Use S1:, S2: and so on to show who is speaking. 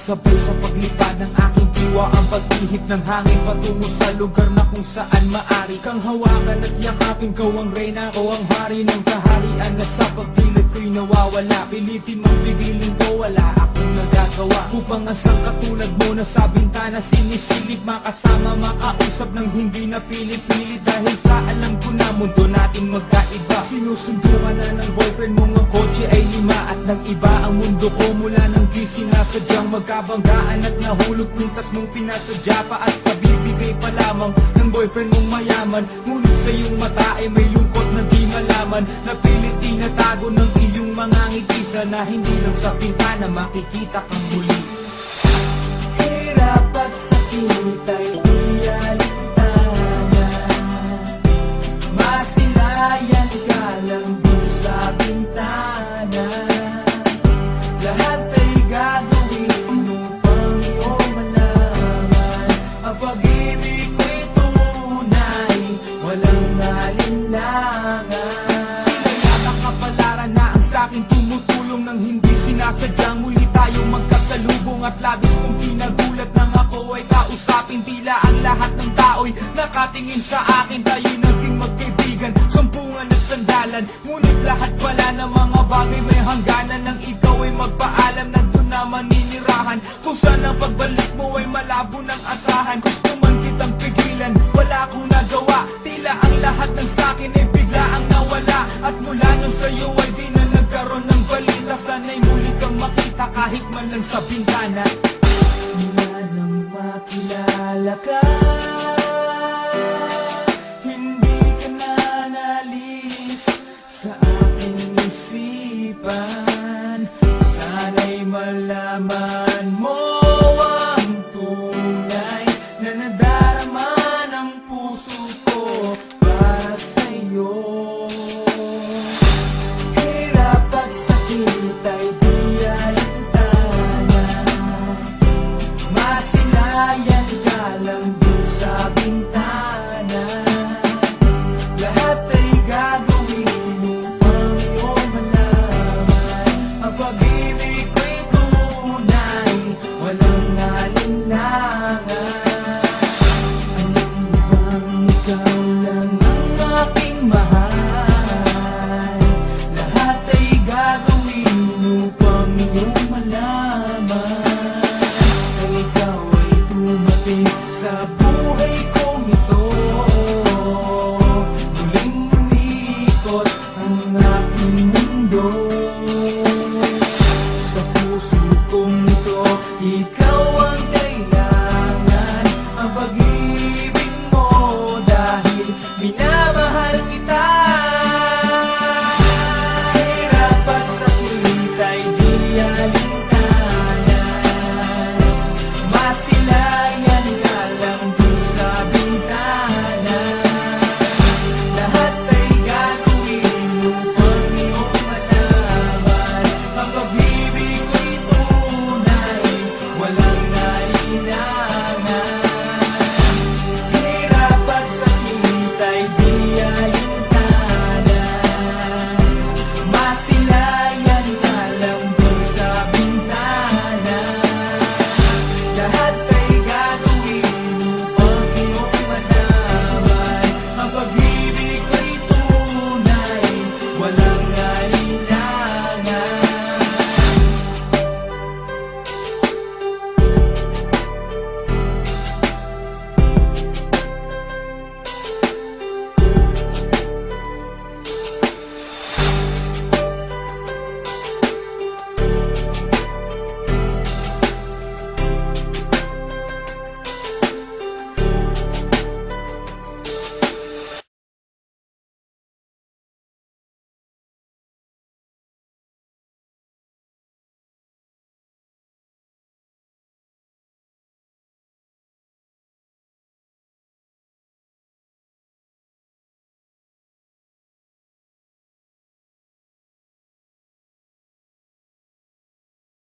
S1: Sabay sa paglipad ng aking diwa, ang pag-ihip ng hangin patungo sa lugar na kung saan maari kang hawakan at yakapin. Ko ang reyna, ko ang hari ng kaharian na sa pagdilid ko'y nawawala. Pilitin mang pigilin ko, wala akong nagagawa upang ang katulad mo na sa bintana sinisilip, makasama, makausap ng hindi na pilit-pilit. Dahil sa alam ko na mundo natin magkaiba. Sinusundo ka na ng boyfriend mo, ang kotse ay 5 at nag-iba ang mundo ko mula nang di sinasadyang magkabanggaan at nahulog pintas mong pinasadya pa at kabibigay pa lamang ng boyfriend mong mayaman. Ngunit sa iyong mata ay may lungkot na di malaman, napilit tinatago ng iyong mga ngiti. Sana hindi lang sa pintana makikita kang muli. Hirap at sakit ay di alintana, masilayan ka lang dun sa bintana. Lahat ay gagawin upang iyong malaman ang pag-ibig ko'y tunay, walang alinlangan. Nakakapalaran na ang sa'kin tumutulong nang hindi sinasadyang muli tayong magkasalubong. At labis kong kinagulat nang ako ay kausapin, tila ang lahat ng tao'y nakatingin sa akin. Tayo'y naging magkaibigan, sampungan at sandalan, ngunit lahat pala ng mga bagay may hangganan. Nang ikaw ay magpaalam, nandun na maninirahan, kung saan ang pagbalik mo ay malabo ng asahan. Gusto man kitang pigilan, wala akong nagawa, tila ang lahat ng sakin ay bigla ang nawala. At mula nung sa'yo ay di na nagkaroon ng balita, sana'y muli kang makita kahit man lang sa bintana. Mula nang makilala ka, hindi ka na nalis sa aking isipan. Sana'y malaman mo ang tunay na nadarama ng puso ko para sa'yo. Hirap at sakit ay di alintana, masilayan ka lang dun sa bintana.